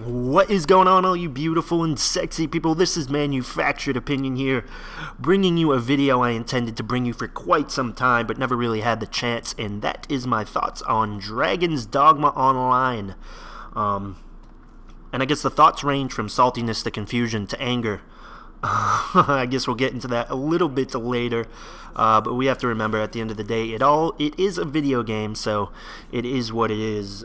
What is going on, all you beautiful and sexy people? This is Manufactured Opinion here, bringing you a video I intended to bring you for quite some time, but never really had the chance, and that is my thoughts on Dragon's Dogma Online. And I guess the thoughts range from saltiness to confusion to anger. I guess we'll get into that a little bit later, but we have to remember at the end of the day, it is a video game, so it is what it is.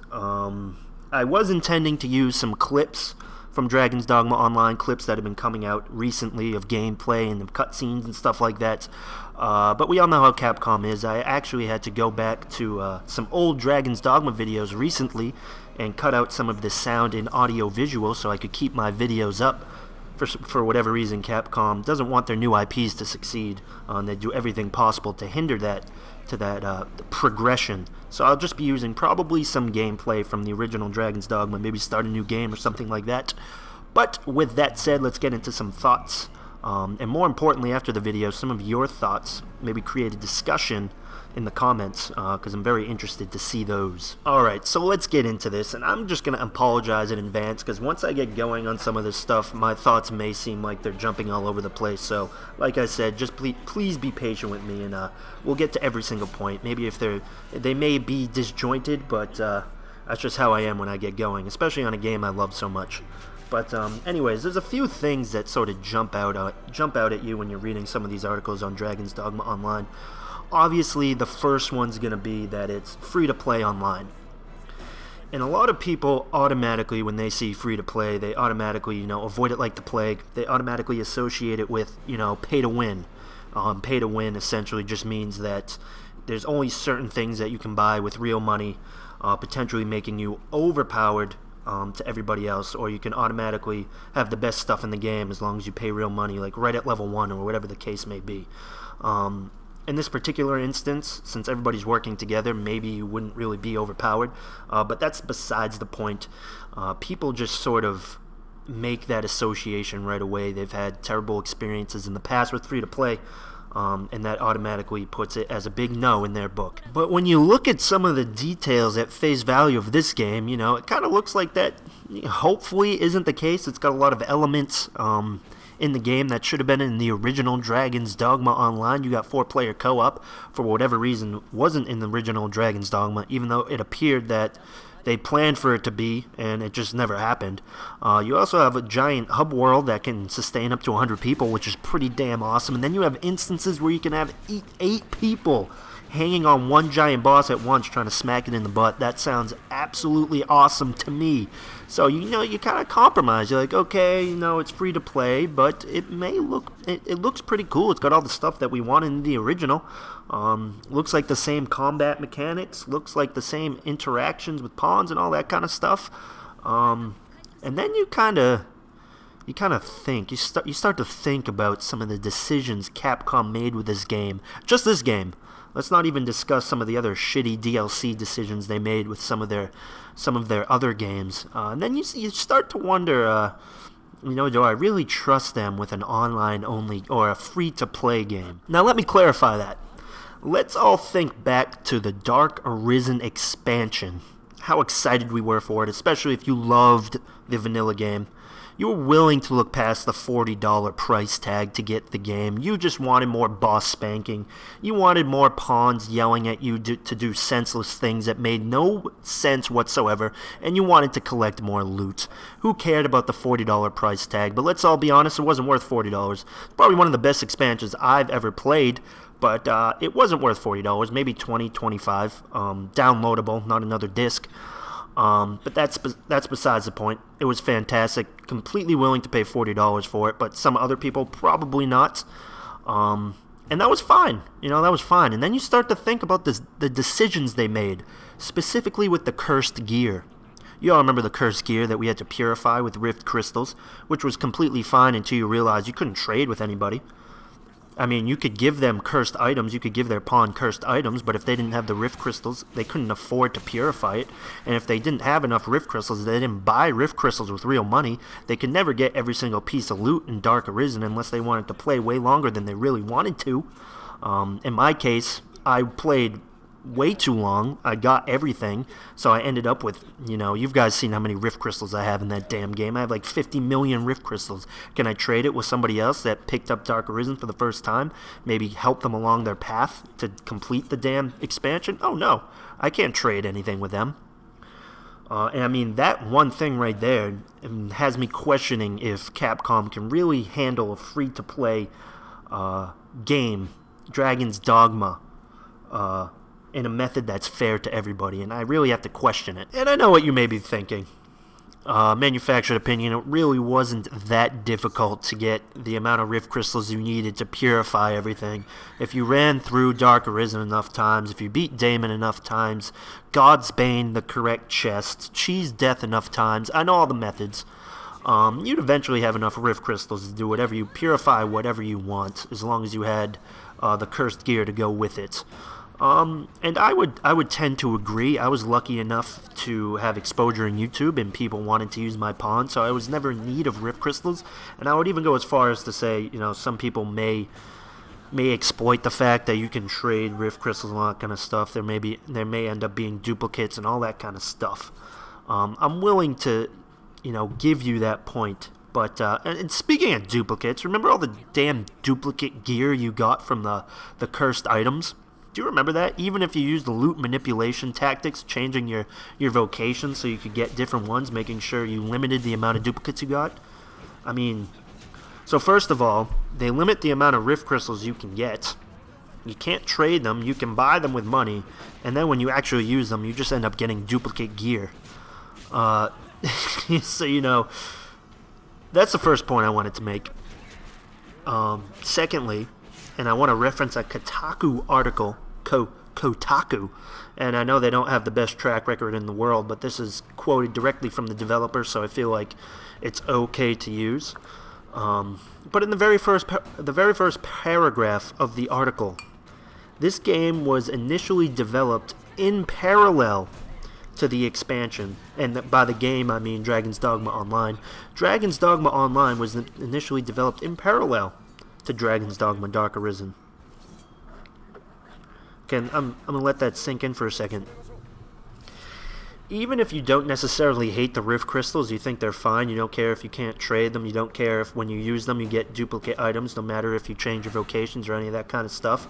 I was intending to use some clips from Dragon's Dogma Online, clips that have been coming out recently of gameplay and of cutscenes and stuff like that. But we all know how Capcom is. I actually had to go back to some old Dragon's Dogma videos recently and cut out some of the sound and audio visual so I could keep my videos up. For whatever reason, Capcom doesn't want their new IPs to succeed. They do everything possible to hinder that progression. So I'll just be using probably some gameplay from the original Dragon's Dogma, maybe start a new game or something like that. But with that said, let's get into some thoughts. And more importantly, after the video, some of your thoughts. Maybe create a discussion in the comments, because I'm very interested to see those. Alright, so let's get into this, and I'm just going to apologize in advance, because once I get going on some of this stuff, my thoughts may seem like they're jumping all over the place. So, like I said, just please be patient with me, and we'll get to every single point. Maybe if they may be disjointed, but that's just how I am when I get going, especially on a game I love so much. But anyways, there's a few things that sort of jump out at you when you're reading some of these articles on Dragon's Dogma Online. Obviously, the first one's going to be that it's free-to-play online. And a lot of people automatically, when they see free-to-play, they automatically, avoid it like the plague. They automatically associate it with, pay-to-win. Pay-to-win essentially just means that there's only certain things that you can buy with real money, potentially making you overpowered to everybody else, or you can automatically have the best stuff in the game as long as you pay real money, like right at level 1 or whatever the case may be. In this particular instance, since everybody's working together, maybe you wouldn't really be overpowered, but that's besides the point. People just sort of make that association right away. They've had terrible experiences in the past with free-to-play, and that automatically puts it as a big no in their book. But when you look at some of the details at face value of this game, it kind of looks like that hopefully isn't the case. It's got a lot of elements in the game that should have been in the original Dragon's Dogma Online. You got 4-player co-op, for whatever reason wasn't in the original Dragon's Dogma, even though it appeared that they planned for it to be, and it just never happened. You also have a giant hub world that can sustain up to 100 people, which is pretty damn awesome. And then you have instances where you can have 8 people hanging on one giant boss at once, trying to smack it in the butt. That sounds absolutely awesome to me. So you kind of compromise. You're like, okay, it's free to play, but it looks pretty cool. It's got all the stuff that we wanted in the original. Looks like the same combat mechanics. Looks like the same interactions with pawns and all that kind of stuff. And then you kind of think, you start to think about some of the decisions Capcom made with this game. Just this game. Let's not even discuss some of the other shitty DLC decisions they made with some of their other games. And then you start to wonder, do I really trust them with an online-only or a free-to-play game? Now, let me clarify that. Let's all think back to the Dark Arisen expansion. How excited we were for it, especially if you loved the vanilla game. You were willing to look past the $40 price tag to get the game. You just wanted more boss spanking. You wanted more pawns yelling at you to do senseless things that made no sense whatsoever, and you wanted to collect more loot. Who cared about the $40 price tag? But let's all be honest, it wasn't worth $40. It's probably one of the best expansions I've ever played, but it wasn't worth $40, maybe $20, $25, downloadable, not another disc. But that's besides the point. It was fantastic. Completely willing to pay $40 for it, but some other people probably not. And that was fine. That was fine. And then you start to think about the decisions they made, specifically with the cursed gear. You all remember the cursed gear that we had to purify with rift crystals, which was completely fine until you realized you couldn't trade with anybody. I mean, you could give them cursed items, you could give their pawn cursed items, but if they didn't have the rift crystals, they couldn't afford to purify it. And if they didn't have enough rift crystals, they didn't buy rift crystals with real money, they could never get every single piece of loot in Dark Arisen unless they wanted to play way longer than they really wanted to. In my case, I played way too long. I got everything, so I ended up with, you know, you've guys seen how many Rift Crystals I have in that damn game. I have like 50 million Rift Crystals. Can I trade it with somebody else that picked up Dark Arisen for the first time? Maybe help them along their path to complete the damn expansion? Oh no, I can't trade anything with them. And I mean, that one thing right there has me questioning if Capcom can really handle a free-to-play game, Dragon's Dogma, in a method that's fair to everybody, and I really have to question it. And I know what you may be thinking. Manufactured Opinion, it really wasn't that difficult to get the amount of Rift Crystals you needed to purify everything. If you ran through Dark Arisen enough times, if you beat Daemon enough times, God's Bane the correct chest, Cheese Death enough times, I know all the methods, you'd eventually have enough Rift Crystals to do whatever you, purify whatever you want, as long as you had the cursed gear to go with it. And I would tend to agree. I was lucky enough to have exposure in YouTube and people wanted to use my pawn, so I was never in need of Rift Crystals. And I would even go as far as to say, you know, some people may exploit the fact that you can trade Rift Crystals and all that kind of stuff. There may end up being duplicates and all that kind of stuff. I'm willing to, you know, give you that point. But and speaking of duplicates, remember all the damn duplicate gear you got from the cursed items? Do you remember that? Even if you used the loot manipulation tactics, changing your vocation so you could get different ones, making sure you limited the amount of duplicates you got. I mean, so first of all, they limit the amount of Rift Crystals you can get. You can't trade them, you can buy them with money, and then when you actually use them, you just end up getting duplicate gear. So, you know, that's the first point I wanted to make. Secondly, and I want to reference a Kotaku article, Kotaku, and I know they don't have the best track record in the world, but this is quoted directly from the developer, so I feel like it's okay to use. But in the very first paragraph of the article, this game was initially developed in parallel to the expansion, and by the game I mean Dragon's Dogma Online. Dragon's Dogma Online was initially developed in parallel to Dragon's Dogma Dark Arisen. Okay, I'm gonna let that sink in for a second. Even if you don't necessarily hate the Rift Crystals, you think they're fine, you don't care if you can't trade them, you don't care if when you use them you get duplicate items, no matter if you change your vocations or any of that kind of stuff.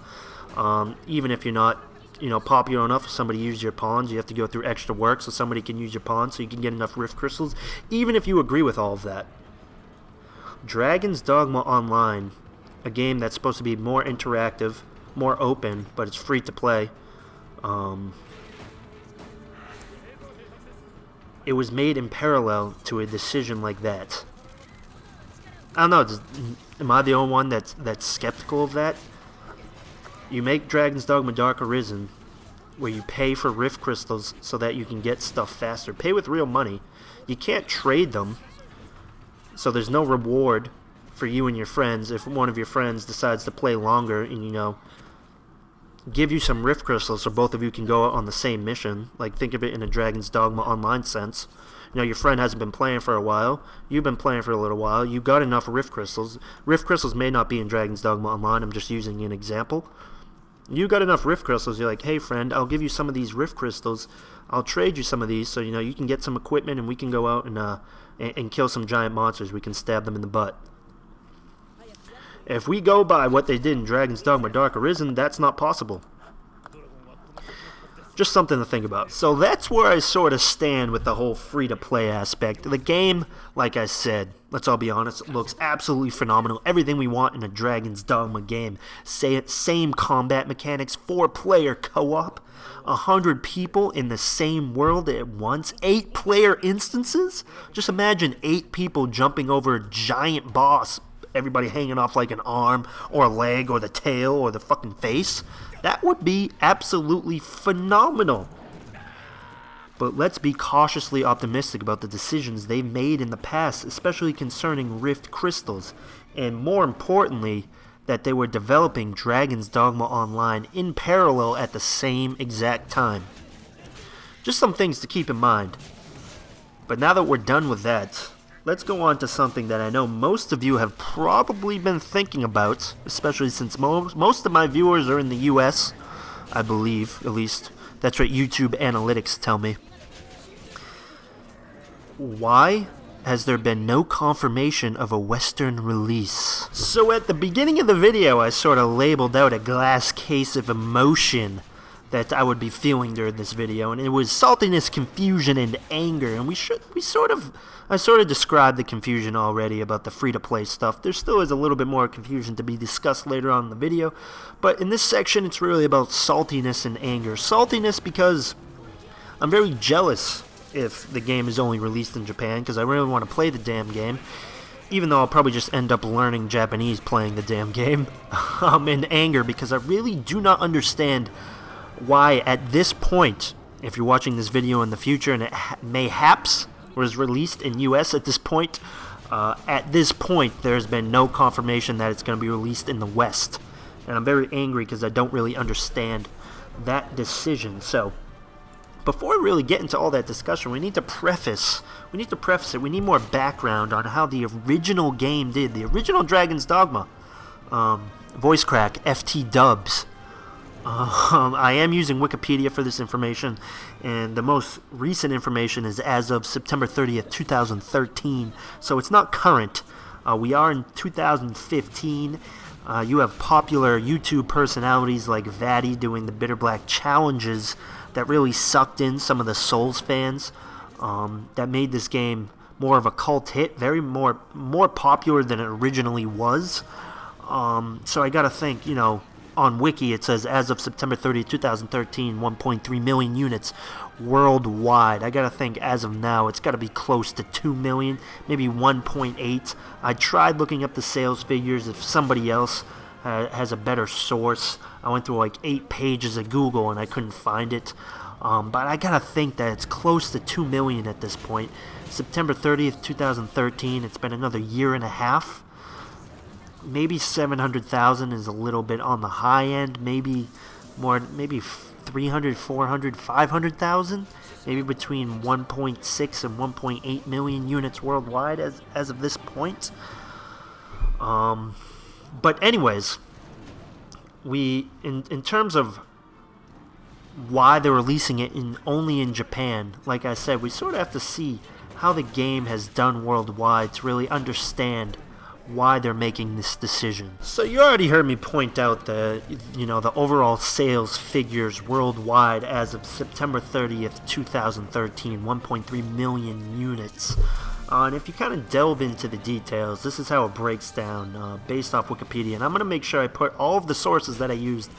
Even if you're not, you know, popular enough for somebody to use your pawns, you have to go through extra work so somebody can use your pawns so you can get enough Rift Crystals. Even if you agree with all of that, Dragon's Dogma Online, a game that's supposed to be more interactive, more open, but it's free to play. It was made in parallel to a decision like that. I don't know, am I the only one that's skeptical of that? You make Dragon's Dogma Dark Arisen, where you pay for Rift Crystals so that you can get stuff faster. Pay with real money. You can't trade them, so there's no reward for you and your friends if one of your friends decides to play longer and, you know, give you some Rift Crystals so both of you can go out on the same mission. Like, think of it in a Dragon's Dogma Online sense. You know, your friend hasn't been playing for a while, you've been playing for a little while, you got enough Rift Crystals. Rift Crystals may not be in Dragon's Dogma Online, I'm just using an example. You got enough Rift Crystals, you're like, hey friend, I'll give you some of these Rift Crystals, I'll trade you some of these so, you know, you can get some equipment and we can go out and kill some giant monsters, we can stab them in the butt. If we go by what they did in Dragon's Dogma Dark Arisen, that's not possible. Just something to think about. So that's where I sort of stand with the whole free-to-play aspect. The game, like I said, let's all be honest, looks absolutely phenomenal. Everything we want in a Dragon's Dogma game. Same combat mechanics, 4-player co-op, 100 people in the same world at once, 8-player instances. Just imagine 8 people jumping over a giant boss, everybody hanging off like an arm or a leg or the tail or the fucking face. That would be absolutely phenomenal. But let's be cautiously optimistic about the decisions they've made in the past, especially concerning Rift Crystals, and more importantly, that they were developing Dragon's Dogma Online in parallel at the same exact time. Just some things to keep in mind. But now that we're done with that, let's go on to something that I know most of you have probably been thinking about, especially since most of my viewers are in the US. I believe, at least. That's what YouTube analytics tell me. Why has there been no confirmation of a Western release? So at the beginning of the video, I sort of labeled out a glass case of emotion that I would be feeling during this video, and it was saltiness, confusion, and anger. And I sort of described the confusion already about the free-to-play stuff. There still is a little bit more confusion to be discussed later on in the video, but in this section, it's really about saltiness and anger. Saltiness because I'm very jealous if the game is only released in Japan, because I really want to play the damn game, even though I'll probably just end up learning Japanese playing the damn game. And anger because I really do not understand why at this point, if you're watching this video in the future and it mayhaps was released in US at this point there's been no confirmation that it's going to be released in the West. And I'm very angry because I don't really understand that decision. So before I really get into all that discussion, we need to preface it. We need more background on how the original game did. The original Dragon's Dogma. Voice crack, FT dubs. I am using Wikipedia for this information, and the most recent information is as of September 30th, 2013, so it's not current. We are in 2015. You have popular YouTube personalities like Vatty doing the Bitter Black challenges that really sucked in some of the Souls fans, that made this game more of a cult hit, more popular than it originally was. So I gotta think, you know, on Wiki it says as of September 30, 2013, 1.3 million units worldwide. I gotta think as of now it's gotta be close to 2 million, maybe 1.8. I tried looking up the sales figures if somebody else has a better source. I went through like 8 pages of Google and I couldn't find it. But I gotta think that it's close to 2 million at this point. September 30th, 2013, it's been another year and a half. Maybe 700,000 is a little bit on the high end. Maybe more, maybe 300, 400, 500,000. Maybe between 1.6 and 1.8 million units worldwide as of this point. But anyways, in terms of why they're releasing it only in Japan, like I said, we sort of have to see how the game has done worldwide to really understand why they're making this decision. So you already heard me point out the overall sales figures worldwide as of September 30th, 2013, 1.3 million units. And if you kind of delve into the details, this is how it breaks down based off Wikipedia. And I'm going to make sure I put all of the sources that I used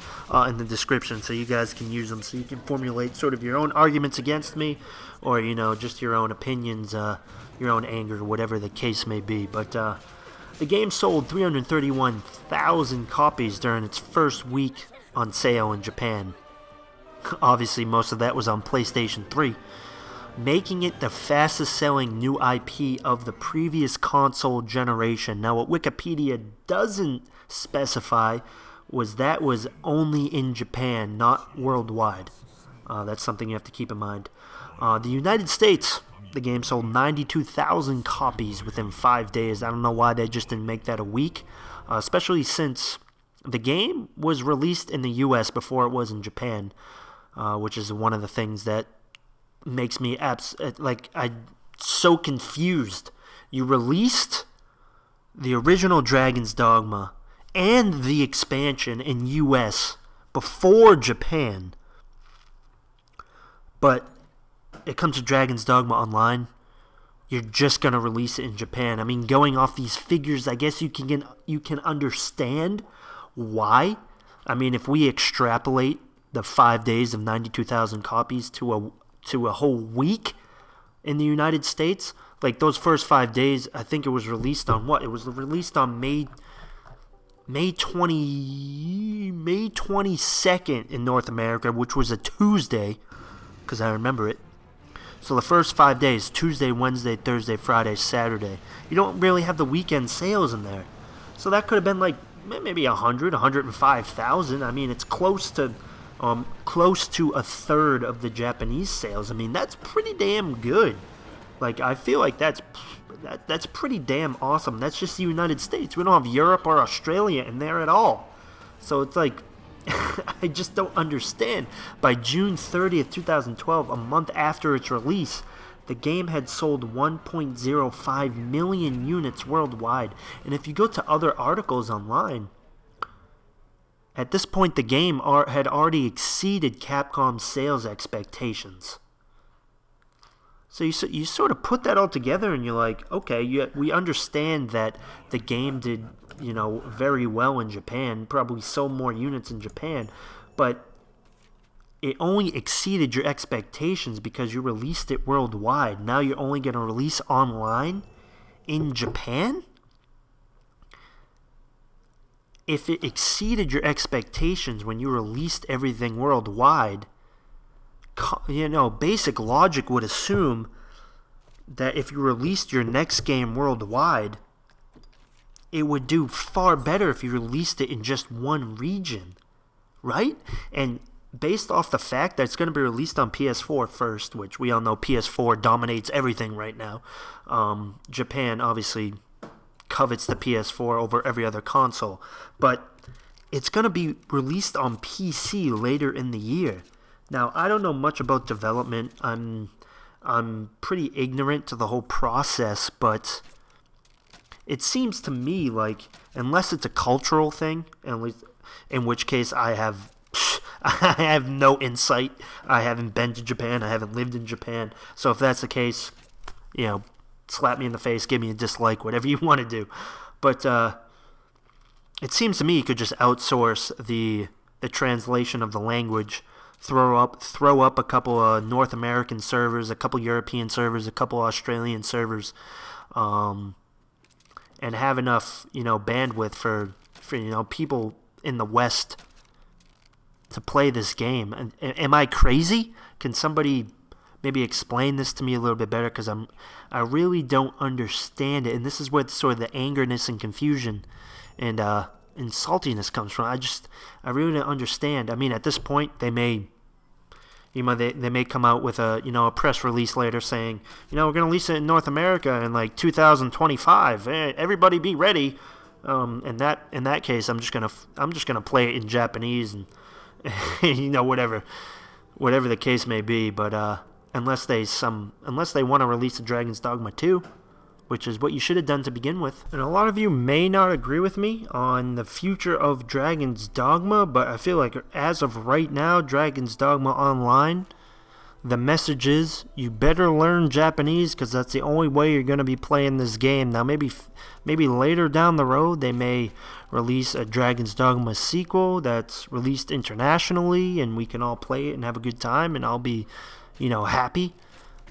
in the description so you guys can use them, so you can formulate sort of your own arguments against me, or, you know, just your own opinions, your own anger, whatever the case may be. But the game sold 331,000 copies during its first week on sale in Japan. Obviously, most of that was on PlayStation 3, making it the fastest selling new IP of the previous console generation. Now, what Wikipedia doesn't specify was that was only in Japan, not worldwide. That's something you have to keep in mind. The United States, the game sold 92,000 copies within 5 days. I don't know why they just didn't make that a week, especially since the game was released in the US before it was in Japan, which is one of the things that makes me I'm so confused. You released the original Dragon's Dogma and the expansion in US before Japan, but it comes to Dragon's Dogma Online, you're just going to release it in Japan. I mean, going off these figures, I guess you can understand why. I mean, if we extrapolate the 5 days of 92,000 copies to a whole week in the United States, like those first 5 days, I think it was released on what? It was released on May 22nd in North America, which was a Tuesday, because I remember it. So the first 5 days, Tuesday, Wednesday, Thursday, Friday, Saturday, you don't really have the weekend sales in there. So that could have been like maybe 105,000. I mean, it's close to a third of the Japanese sales. I mean, that's pretty damn good. Like, I feel like that's pretty damn awesome. That's just the United States. We don't have Europe or Australia in there at all. So it's like, I just don't understand. By June 30th, 2012, a month after its release, the game had sold 1.05 million units worldwide. And if you go to other articles online, at this point the game had already exceeded Capcom's sales expectations. So you sort of put that all together and you're like, okay, we understand that the game did, very well in Japan, probably sold more units in Japan, but it only exceeded your expectations because you released it worldwide. Now you're only going to release online in Japan? If it exceeded your expectations when you released everything worldwide, basic logic would assume that if you released your next game worldwide, it would do far better if you released it in just one region, right? And based off the fact that it's going to be released on PS4 first, which we all know PS4 dominates everything right now, Japan obviously covets the PS4 over every other console, but it's going to be released on PC later in the year. Now, I don't know much about development. I'm pretty ignorant to the whole process, but it seems to me like, unless it's a cultural thing, in which case I have no insight. I haven't been to Japan. I haven't lived in Japan. So if that's the case, slap me in the face, give me a dislike, whatever you want to do. But it seems to me you could just outsource the translation of the language. Throw up a couple of North American servers, a couple European servers, a couple Australian servers, and have enough bandwidth for people in the West to play this game. Am I crazy? Can somebody maybe explain this to me a little bit better? Because I really don't understand it, and this is where sort of the angerness and confusion and saltiness comes from. I really don't understand. I mean, at this point, they may come out with a press release later saying, we're going to release it in North America in like 2025. Everybody be ready. In that case, I'm just gonna play it in Japanese and whatever the case may be. But unless they want to release a Dragon's Dogma 2. Which is what you should have done to begin with. And a lot of you may not agree with me on the future of Dragon's Dogma, but I feel like as of right now, Dragon's Dogma Online, the message is you better learn Japanese because that's the only way you're going to be playing this game. Now maybe later down the road they may release a Dragon's Dogma sequel that's released internationally and we can all play it and have a good time and I'll be, happy.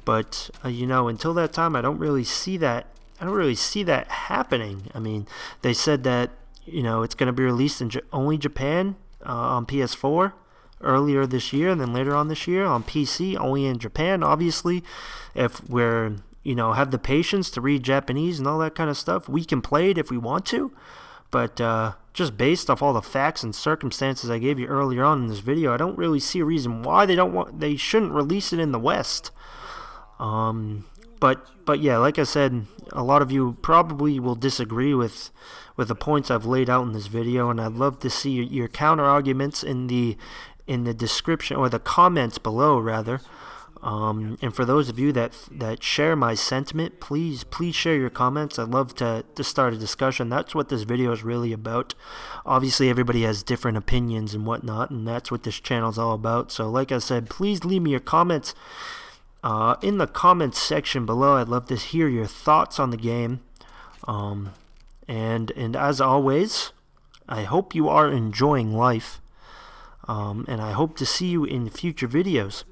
But until that time, I don't really see that. I don't really see that happening. I mean, they said that it's going to be released in only Japan on PS4 earlier this year, and then later on this year on PC only in Japan. Obviously, if we're have the patience to read Japanese and all that kind of stuff, we can play it if we want to. But just based off all the facts and circumstances I gave you earlier on in this video, I don't really see a reason why they shouldn't release it in the West. But yeah, like I said, a lot of you probably will disagree with the points I've laid out in this video, and I'd love to see your counter arguments in the description or the comments below rather. And for those of you that share my sentiment, please share your comments. I'd love to start a discussion. That's what this video is really about. Obviously, everybody has different opinions and whatnot, and that's what this channel is all about. So like I said, please leave me your comments in the comments section below. I'd love to hear your thoughts on the game. And as always, I hope you are enjoying life. And I hope to see you in future videos.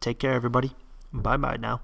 Take care, everybody. Bye-bye now.